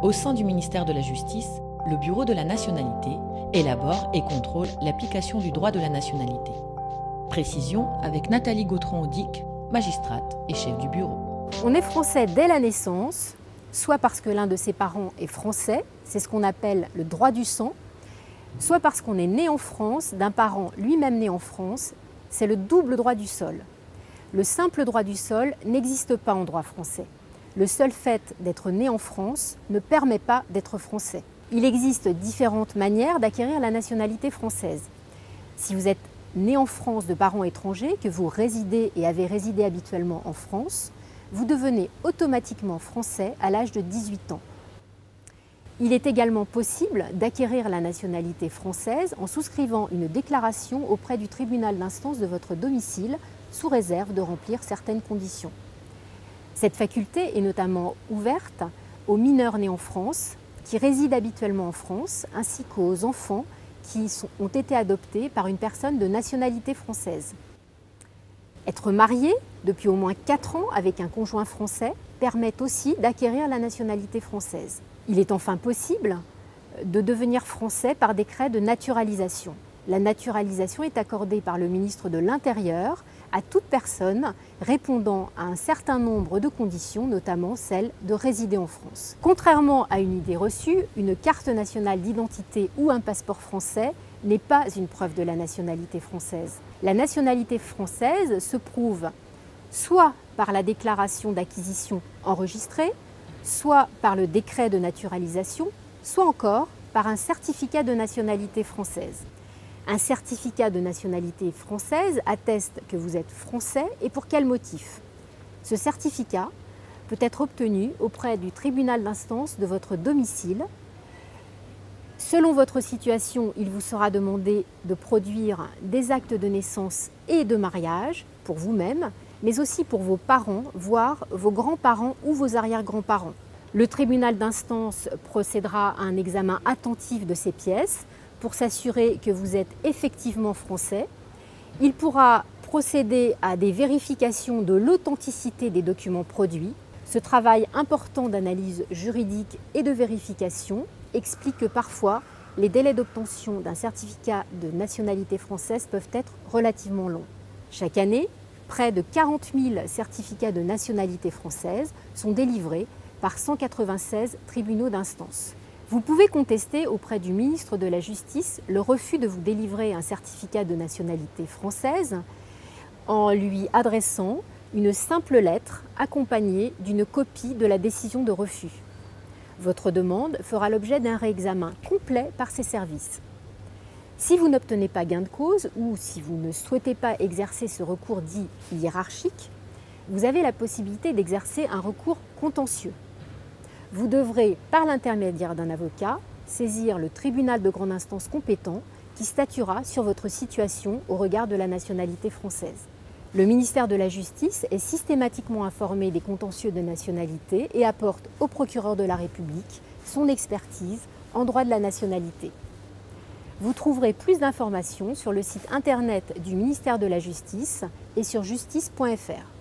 Au sein du ministère de la Justice, le Bureau de la nationalité élabore et contrôle l'application du droit de la nationalité. Précision avec Nathalie Gautron-Audic, magistrate et chef du bureau. On est français dès la naissance, soit parce que l'un de ses parents est français, c'est ce qu'on appelle le droit du sang, soit parce qu'on est né en France, d'un parent lui-même né en France, c'est le double droit du sol. Le simple droit du sol n'existe pas en droit français. Le seul fait d'être né en France ne permet pas d'être français. Il existe différentes manières d'acquérir la nationalité française. Si vous êtes né en France de parents étrangers, que vous résidez et avez résidé habituellement en France, vous devenez automatiquement français à l'âge de 18 ans. Il est également possible d'acquérir la nationalité française en souscrivant une déclaration auprès du tribunal d'instance de votre domicile, sous réserve de remplir certaines conditions. Cette faculté est notamment ouverte aux mineurs nés en France, qui résident habituellement en France, ainsi qu'aux enfants qui ont été adoptés par une personne de nationalité française. Être marié depuis au moins 4 ans avec un conjoint français permet aussi d'acquérir la nationalité française. Il est enfin possible de devenir français par décret de naturalisation. La naturalisation est accordée par le ministre de l'Intérieur à toute personne répondant à un certain nombre de conditions, notamment celle de résider en France. Contrairement à une idée reçue, une carte nationale d'identité ou un passeport français n'est pas une preuve de la nationalité française. La nationalité française se prouve soit par la déclaration d'acquisition enregistrée, soit par le décret de naturalisation, soit encore par un certificat de nationalité française. Un certificat de nationalité française atteste que vous êtes français et pour quel motif. Ce certificat peut être obtenu auprès du tribunal d'instance de votre domicile. Selon votre situation, il vous sera demandé de produire des actes de naissance et de mariage pour vous-même, mais aussi pour vos parents, voire vos grands-parents ou vos arrière-grands-parents. Le tribunal d'instance procédera à un examen attentif de ces pièces pour s'assurer que vous êtes effectivement français. Il pourra procéder à des vérifications de l'authenticité des documents produits. Ce travail important d'analyse juridique et de vérification explique que parfois les délais d'obtention d'un certificat de nationalité française peuvent être relativement longs. Chaque année, près de 40 000 certificats de nationalité française sont délivrés par 196 tribunaux d'instance. Vous pouvez contester auprès du ministre de la Justice le refus de vous délivrer un certificat de nationalité française en lui adressant une simple lettre accompagnée d'une copie de la décision de refus. Votre demande fera l'objet d'un réexamen complet par ses services. Si vous n'obtenez pas gain de cause ou si vous ne souhaitez pas exercer ce recours dit hiérarchique, vous avez la possibilité d'exercer un recours contentieux. Vous devrez, par l'intermédiaire d'un avocat, saisir le tribunal de grande instance compétent qui statuera sur votre situation au regard de la nationalité française. Le ministère de la Justice est systématiquement informé des contentieux de nationalité et apporte au procureur de la République son expertise en droit de la nationalité. Vous trouverez plus d'informations sur le site internet du ministère de la Justice et sur justice.fr.